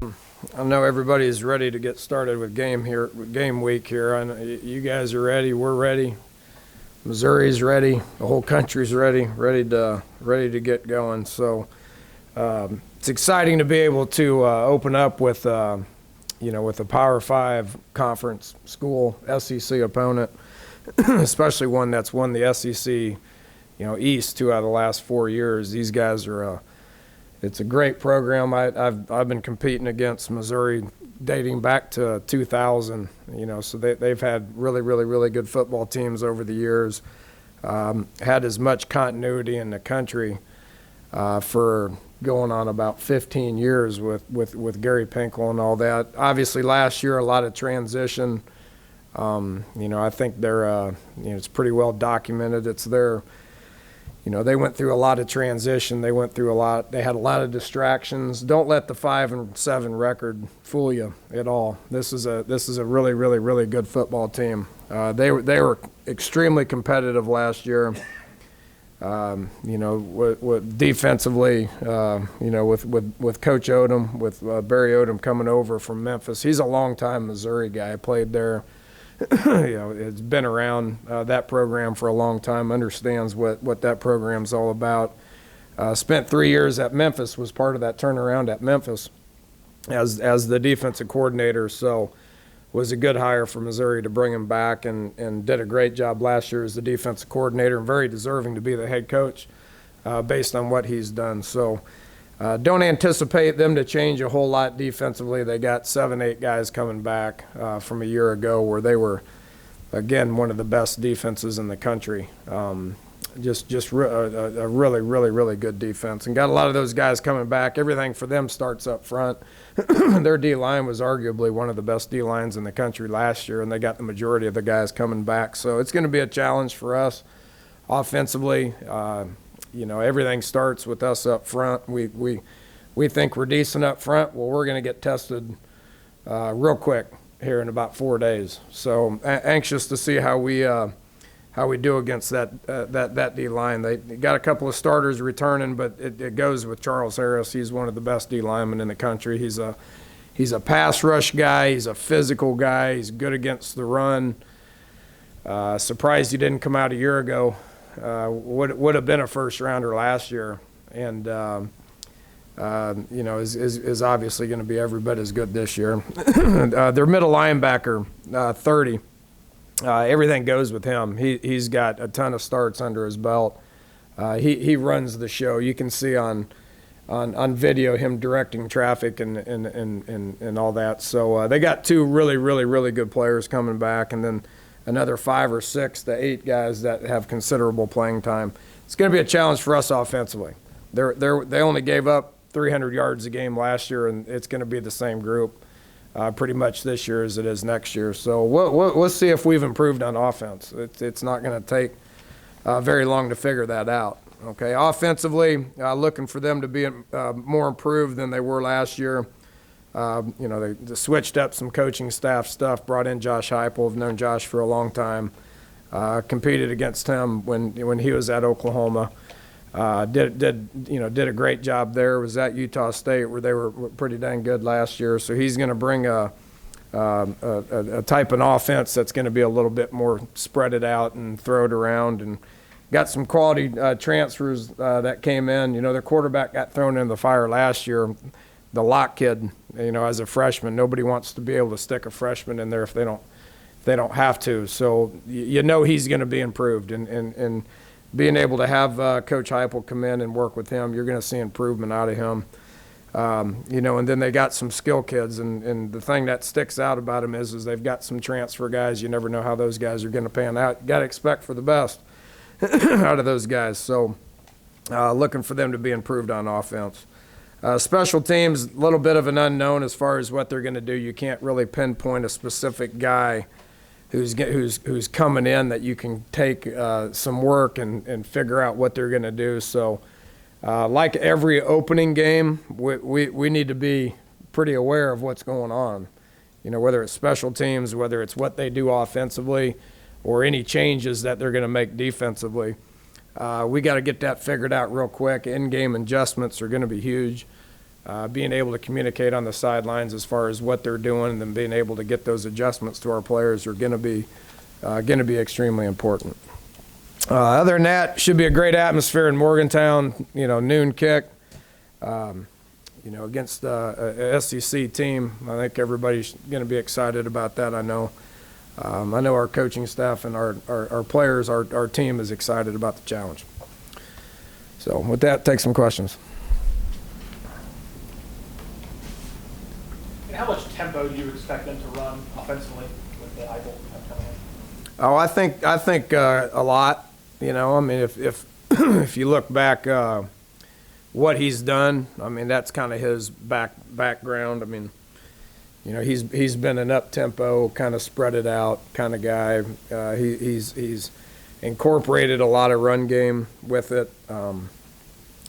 I know everybody's ready to get started with game week here. I know you guys are ready. We're ready. Missouri's ready. The whole country's ready to get going. So it's exciting to be able to open up with with a Power Five conference school SEC opponent, especially one that's won the SEC East 2 out of the last 4 years. These guys are. It's a great program. I've been competing against Missouri dating back to 2000. So they've had really good football teams over the years. Had as much continuity in the country for going on about 15 years with Gary Pinkel and all that. Obviously, last year a lot of transition. I think they're it's pretty well documented. It's their they went through a lot of transition. They went through a lot. They had a lot of distractions. Don't let the 5-7 record fool you at all. This is a really good football team. They were extremely competitive last year. With defensively, with Coach Odom, with Barry Odom coming over from Memphis. He's a longtime Missouri guy. Played there. It's been around that program for a long time, understands what that program's all about. Spent 3 years at Memphis, was part of that turnaround at Memphis as the defensive coordinator, so was a good hire for Missouri to bring him back and did a great job last year as the defensive coordinator and very deserving to be the head coach based on what he's done. So don't anticipate them to change a whole lot defensively. They got 7-8 guys coming back from a year ago where they were, again, one of the best defenses in the country. A really good defense. And got a lot of those guys coming back. Everything for them starts up front. Their D-line was arguably one of the best D-lines in the country last year, and they got the majority of the guys coming back. So it's going to be a challenge for us offensively. Everything starts with us up front. We think we're decent up front. Well, we're going to get tested real quick here in about 4 days. So anxious to see how we do against that D line. They got a couple of starters returning, but it goes with Charles Harris. He's one of the best D linemen in the country. He's a pass rush guy. He's a physical guy. He's good against the run. Surprised he didn't come out a year ago. Would have been a first rounder last year, and is obviously going to be every bit as good this year. Their middle linebacker, 30. Everything goes with him. He's got a ton of starts under his belt. He runs the show. You can see on video him directing traffic and all that. So they got two really good players coming back, and then another 5 or 6 to 8 guys that have considerable playing time. It's going to be a challenge for us offensively. They only gave up 300 yards a game last year, and it's going to be the same group pretty much this year as it is next year. So we'll see if we've improved on offense. It's not going to take very long to figure that out. Okay, offensively, looking for them to be more improved than they were last year. They switched up some coaching staff stuff, brought in Josh Heupel. I've known Josh for a long time. Competed against him when he was at Oklahoma. Did a great job there. Was at Utah State where they were pretty dang good last year. So he's going to bring a type of offense that's going to be a little bit more spread it out and throw it around, and got some quality transfers that came in. Their quarterback got thrown in the fire last year. The Locke kid, as a freshman, nobody wants to be able to stick a freshman in there if they don't have to. So he's going to be improved, and being able to have Coach Heupel come in and work with him, you're going to see improvement out of him. And then they got some skill kids, and the thing that sticks out about them is they've got some transfer guys. You never know how those guys are going to pan out. You got to expect for the best out of those guys. So looking for them to be improved on offense. Special teams, a little bit of an unknown as far as what they're going to do. You can't really pinpoint a specific guy who's coming in that you can take some work and figure out what they're going to do. So like every opening game, we need to be pretty aware of what's going on. Whether it's special teams, whether it's what they do offensively, or any changes that they're going to make defensively. We got to get that figured out real quick. In-game adjustments are going to be huge. being able to communicate on the sidelines as far as what they're doing, and then being able to get those adjustments to our players are going to be extremely important. Other than that, should be a great atmosphere in Morgantown. Noon kick. Against a SEC team. I think everybody's going to be excited about that. I know our coaching staff and our players, our team is excited about the challenge. So with that, take some questions. And how much tempo do you expect them to run offensively with the Heupel coming in? Oh, I think a lot. If if you look back, what he's done, that's kind of his background. He's been an up tempo, kind of spread it out kind of guy. He's incorporated a lot of run game with it.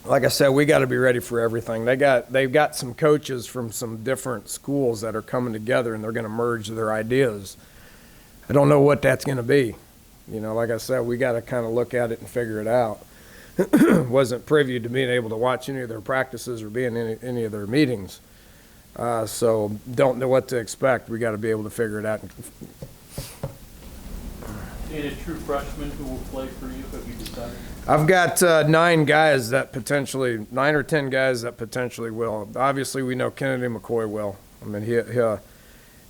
Like I said, we got to be ready for everything. They've got some coaches from some different schools that are coming together, and they're going to merge their ideas. I don't know what that's going to be. Like I said, we got to kind of look at it and figure it out. Wasn't privy to being able to watch any of their practices or be in any of their meetings. So don't know what to expect. We got to be able to figure it out. Any true freshmen who will play for you, have you decided? I've got 9 or 10 guys that potentially will. Obviously, we know Kennedy McCoy will.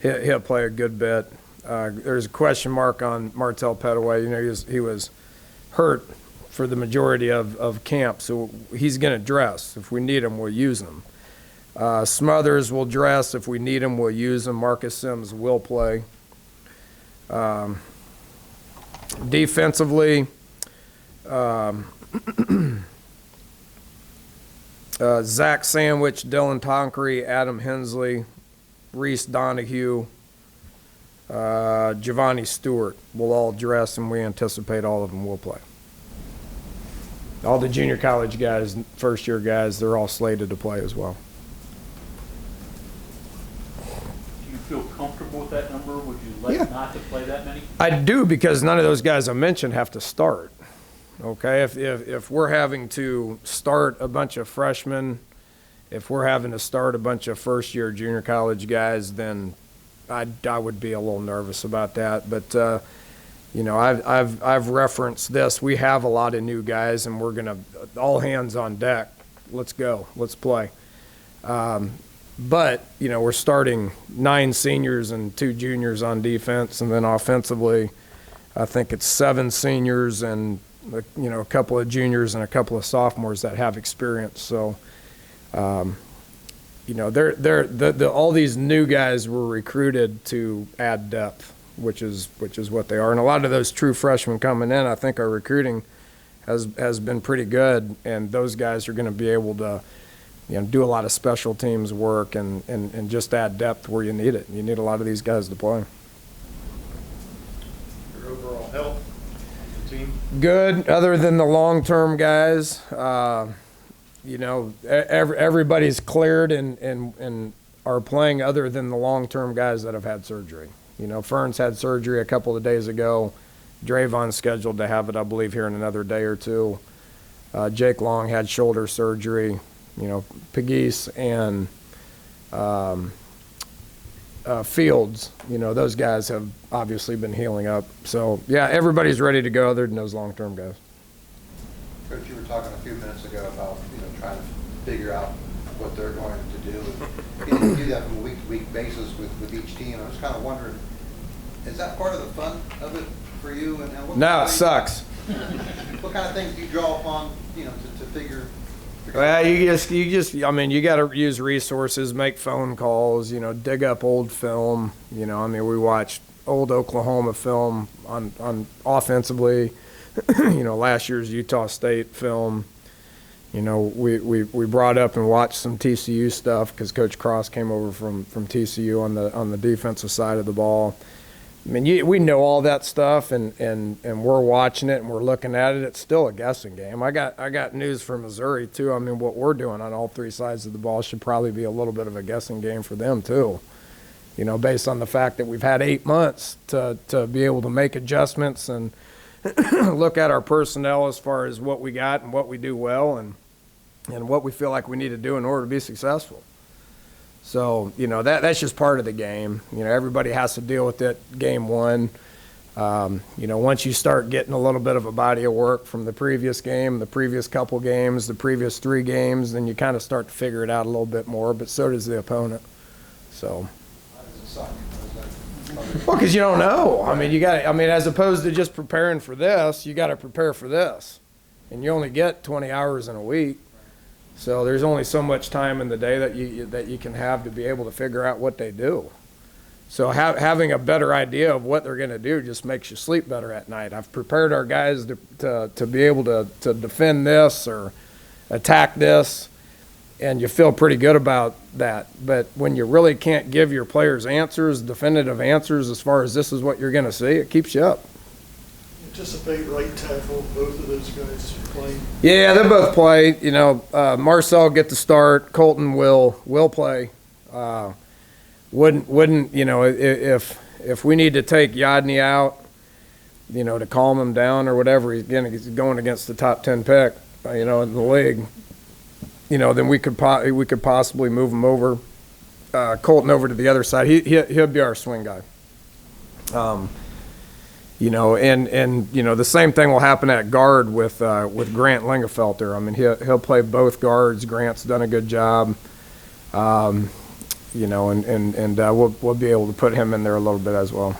He'll play a good bit. There's a question mark on Martell Pettaway. He was hurt for the majority of camp, so he's going to dress. If we need him, we'll use him. Smothers will dress. If we need him, we'll use him. Marcus Sims will play. Defensively, Zach Sandwich, Dylan Tonkery, Adam Hensley, Reese Donahue, Giovanni Stewart will all dress, and we anticipate all of them will play. All the junior college guys, first-year guys, they're all slated to play as well. Do you feel comfortable with that number? Would you like not to play that many? I do, because none of those guys I mentioned have to start. Okay, if we're having to start a bunch of freshmen, if we're having to start a bunch of first-year junior college guys, then I would be a little nervous about that. But I've referenced this. We have a lot of new guys, and we're gonna all hands on deck. Let's go. Let's play. But we're starting 9 seniors and 2 juniors on defense, and then offensively, I think it's 7 seniors and a couple of juniors and a couple of sophomores that have experience. So, all these new guys were recruited to add depth, which is what they are. And a lot of those true freshmen coming in, I think our recruiting has been pretty good, and those guys are going to be able to do a lot of special teams work and just add depth where you need it. You need a lot of these guys to play. Your overall health of the team? Good, other than the long-term guys. Everybody's cleared and are playing, other than the long-term guys that have had surgery. Ferns had surgery a couple of days ago. Drayvon's scheduled to have it, I believe, here in another day or two. Jake Long had shoulder surgery. Pegues and Fields, those guys have obviously been healing up. So, yeah, everybody's ready to go other than those long-term guys. Coach, you were talking a few minutes ago about, trying to figure out what they're going to do. And you do that from a week-to-week basis with each team. I was kind of wondering, is that part of the fun of it for you? And what No, it sucks. What kind of things do you draw upon, to figure Well, you got to use resources, make phone calls, dig up old film. We watched old Oklahoma film on offensively, last year's Utah State film. We brought up and watched some TCU stuff because Coach Cross came over from TCU on the defensive side of the ball. We know all that stuff, and we're watching it and we're looking at it. It's still a guessing game. I got news from Missouri too. What we're doing on all 3 sides of the ball should probably be a little bit of a guessing game for them too. Based on the fact that we've had 8 months to be able to make adjustments and look at our personnel as far as what we got and what we do well, and and what we feel like we need to do in order to be successful. So, that's just part of the game. Everybody has to deal with it game one. Once you start getting a little bit of a body of work from the previous game, the previous couple games, the previous 3 games, then you kind of start to figure it out a little bit more, but so does the opponent. So. How does it suck? How does that- Well, because you don't know. As opposed to just preparing for this, you got to prepare for this. And you only get 20 hours in a week. So there's only so much time in the day that you can have to be able to figure out what they do. So having a better idea of what they're going to do just makes you sleep better at night. I've prepared our guys to be able to defend this or attack this, and you feel pretty good about that. But when you really can't give your players answers, definitive answers as far as this is what you're going to see, it keeps you up. Anticipate right tackle, both of those guys playing. Yeah, they both play. Marcel get the start. Colton will play. Wouldn't if we need to take Yodney out, to calm him down or whatever, he's going against the top 10 pick, in the league. Then we could possibly move him over, Colton over to the other side. He'll be our swing guy. The same thing will happen at guard with Grant Lingefelter. He'll play both guards. Grant's done a good job. We'll be able to put him in there a little bit as well.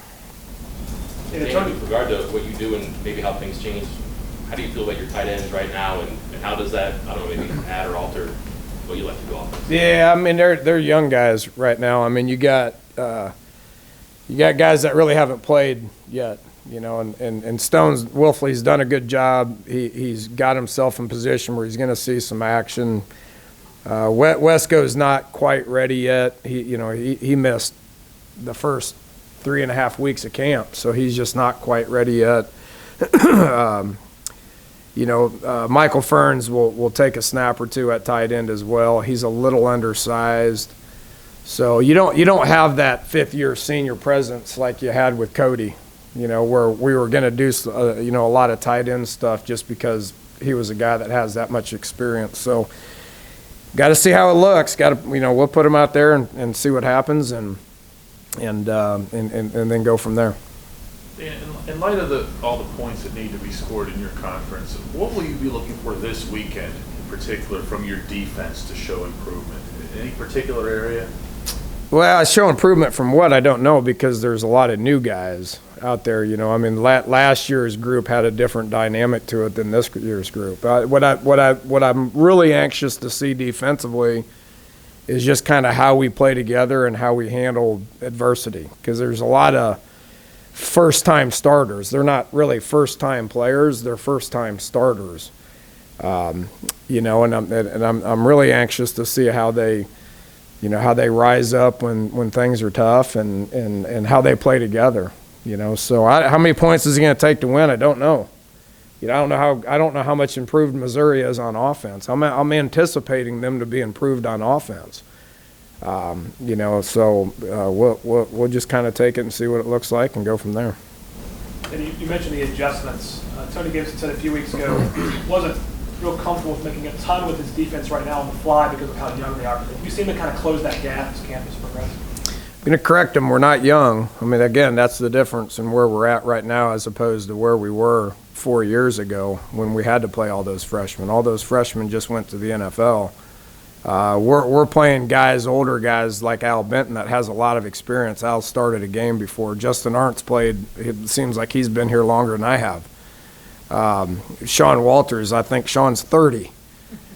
And With regard to what you do and maybe how things change, how do you feel about your tight ends right now, and how does that, I don't know, maybe add or alter what you like to do offense? Yeah, they're young guys right now. You got guys that really haven't played yet, and Stones Wolfley's done a good job. He's got himself in position where he's going to see some action. Wesco's not quite ready yet. He missed the first 3.5 weeks of camp, so he's just not quite ready yet. Michael Ferns will take a snap or two at tight end as well. He's a little undersized, so you don't have that 5th-year senior presence like you had with Cody. Where we were going to do a lot of tight end stuff just because he was a guy that has that much experience. So. Got to see how it looks. We'll put him out there and see what happens, and then go from there. In light of all the points that need to be scored in your conference, what will you be looking for this weekend in particular from your defense to show improvement? Any particular area? Well, show improvement from what? I don't know, because there's a lot of new guys out there. Last year's group had a different dynamic to it than this year's group. What I'm really anxious to see defensively is just kind of how we play together and how we handle adversity, because there's a lot of first-time starters. They're not really first-time players; they're first-time starters. And I'm really anxious to see how they rise up when things are tough, and how they play together. So how many points is he going to take to win? I don't know. I don't know how much improved Missouri is on offense. I'm anticipating them to be improved on offense. So we'll just kind of take it and see what it looks like and go from there. And you mentioned the adjustments. Tony Gibson said a few weeks ago he wasn't real comfortable with making a ton with his defense right now on the fly because of how young they are. You seem to kind of close that gap as campus progresses. I'm going to correct them. We're not young. Again, that's the difference in where we're at right now as opposed to where we were 4 years ago when we had to play all those freshmen. All those freshmen just went to the NFL. We're playing older guys like Al Benton that has a lot of experience. Al started a game before. Justin Arndt's played. It seems like he's been here longer than I have. Sean Walters, I think Sean's 30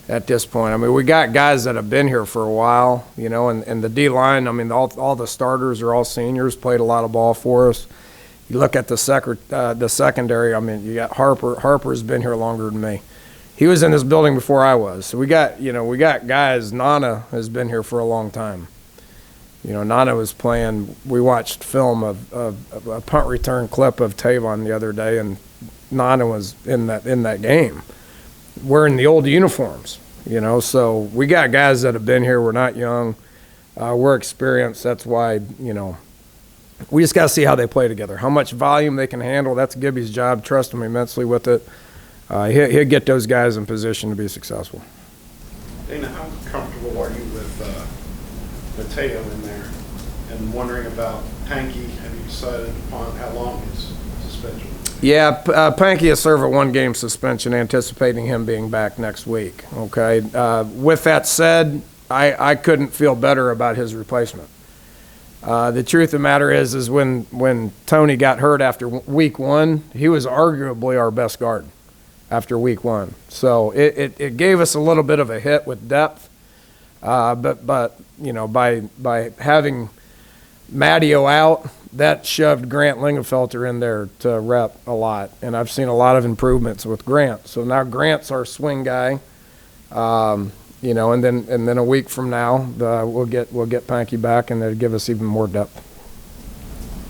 at this point. We got guys that have been here for a while, and the D-line, all the starters are all seniors, played a lot of ball for us. You look at the secondary, you got Harper. Harper's been here longer than me. He was in this building before I was. So we got guys. Nana has been here for a long time. Nana was playing. We watched film of a punt return clip of Tavon the other day, and Nana was in that game, wearing the old uniforms. So we got guys that have been here. We're not young. We're experienced. That's why we just got to see how they play together, how much volume they can handle. That's Gibby's job. Trust him immensely with it. He'll get those guys in position to be successful. Dana, how comfortable are you with Mateo in there? And wondering about Panky, have you decided upon how long his suspension? Yeah, Panky is served a one-game suspension, anticipating him being back next week, okay? With that said, I couldn't feel better about his replacement. The truth of the matter is when Tony got hurt after week one, he was arguably our best guard after week one. So it gave us a little bit of a hit with depth, but you know, by having Matteo out, that shoved Grant Lingenfelter in there to rep a lot, and I've seen a lot of improvements with Grant. So now Grant's our swing guy, you know, and then a week from now we'll get Panky back, and it'll give us even more depth.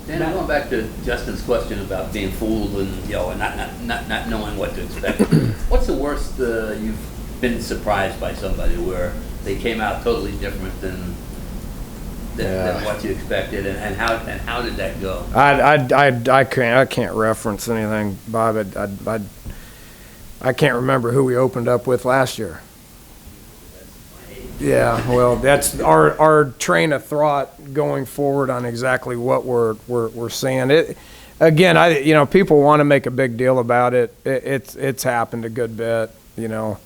Dan, going back to Justin's question about being fooled and, you know, and not knowing what to expect. What's the worst you've been surprised by somebody where they came out totally different than what you expected, and how did that go? I can't reference anything, Bob. I can't remember who we opened up with last year. Yeah, well, that's our train of thought going forward on exactly what we're seeing. It again, you know, people want to make a big deal about it. It's happened a good bit, you know.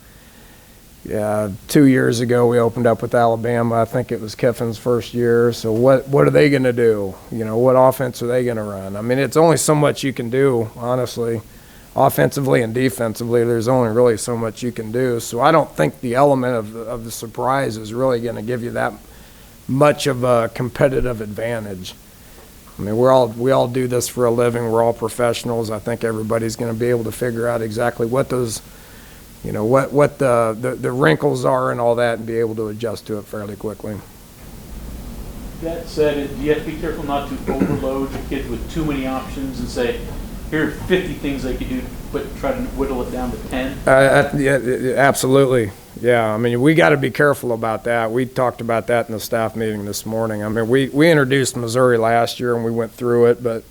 Yeah, 2 years ago we opened up with Alabama. I think it was Kiffin's first year. So what are they going to do? You know, what offense are they going to run? I mean, it's only so much you can do, honestly. Offensively and defensively, there's only really so much you can do. So I don't think the element of the surprise is really going to give you that much of a competitive advantage. I mean, we all do this for a living. We're all professionals. I think everybody's going to be able to figure out exactly what those, you know, what the wrinkles are and all that, and be able to adjust to it fairly quickly. That said, do you have to be careful not to overload the kids with too many options and say, here are 50 things they could do, but try to whittle it down to 10? Yeah, absolutely. Yeah, I mean, we got to be careful about that. We talked about that in the staff meeting this morning. I mean, we introduced Missouri last year and we went through it, but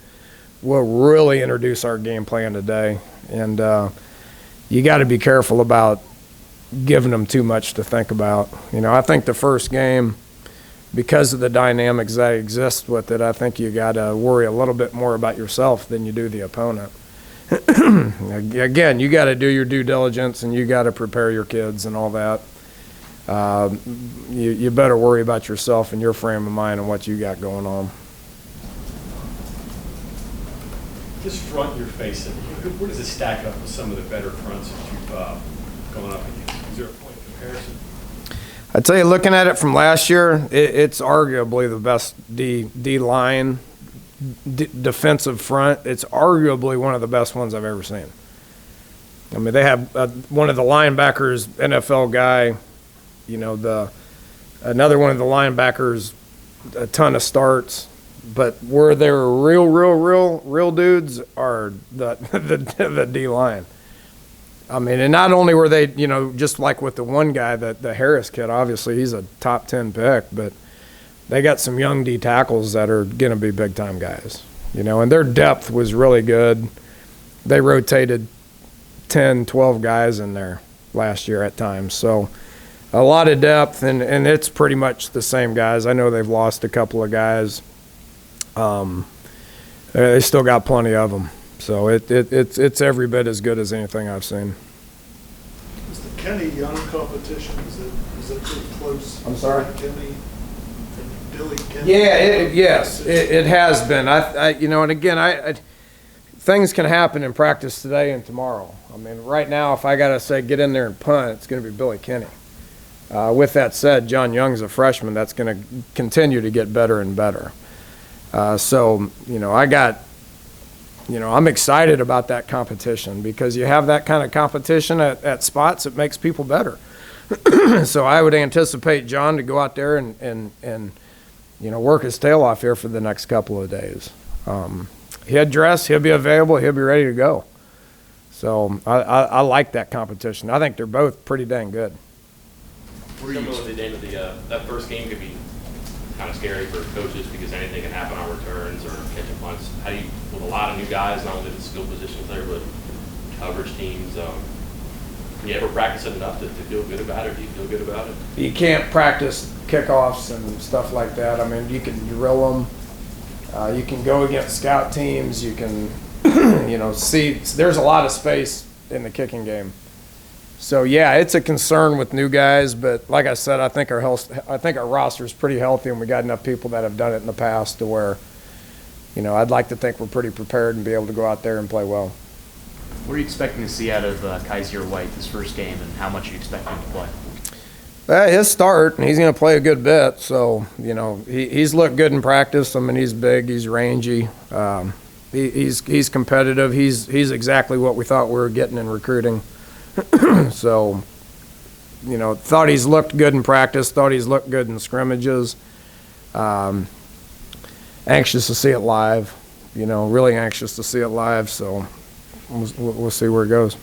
we'll really introduce our game plan today. And you got to be careful about giving them too much to think about. You know, I think the first game, because of the dynamics that exist with it, I think you got to worry a little bit more about yourself than you do the opponent. Again, you got to do your due diligence and you got to prepare your kids and all that. You better worry about yourself and your frame of mind and what you got going on. This front you're facing, where does it stack up with some of the better fronts that you've gone up against? Is there a point of comparison? I'd tell you, looking at it from last year, it's arguably the best D-line, defensive front. It's arguably one of the best ones I've ever seen. I mean, they have one of the linebackers, NFL guy, you know, another one of the linebackers, a ton of starts. But where they're real dudes are the D-line. I mean, and not only were they, you know, just like with the one guy, the Harris kid, obviously he's a top 10 pick, but they got some young D tackles that are going to be big-time guys, you know, and their depth was really good. They rotated 10, 12 guys in there last year at times. So a lot of depth, and it's pretty much the same guys. I know they've lost a couple of guys. They still got plenty of them. So it's every bit as good as anything I've seen. Is the Kenny Young competition, is that pretty close? I'm sorry? Kenny and Billy Kenny? Yeah, yes, it has been. I you know, and again, things can happen in practice today and tomorrow. I mean, right now, if I got to say get in there and punt, it's going to be Billy Kenny. With that said, John Young's a freshman that's going to continue to get better and better. So, you know, I'm excited about that competition because you have that kind of competition at spots, it makes people better. So I would anticipate John to go out there and you know, work his tail off here for the next couple of days. He'll dress, he'll be available, he'll be ready to go. So I like that competition. I think they're both pretty dang good. Similarly, that first game could be kind of scary for coaches because anything can happen on returns or catching punts. How do you, with a lot of new guys, not only the skill positions there, but coverage teams, Can you ever practice it enough to feel good about it? Do you feel good about it? You can't practice kickoffs and stuff like that. I mean, you can drill them. You can go against scout teams. You can, see. There's a lot of space in the kicking game. So yeah, it's a concern with new guys. But like I said, I think our roster is pretty healthy, and we got enough people that have done it in the past to where, I'd like to think we're pretty prepared and be able to go out there and play well. What are you expecting to see out of Kaiser White this first game, and how much are you expecting to play? His start, and he's going to play a good bit. So, he's looked good in practice. I mean, he's big, he's rangy, he's competitive. He's exactly what we thought we were getting in recruiting. So, thought he's looked good in practice, thought he's looked good in scrimmages. Anxious to see it live, really anxious to see it live. So, we'll see where it goes.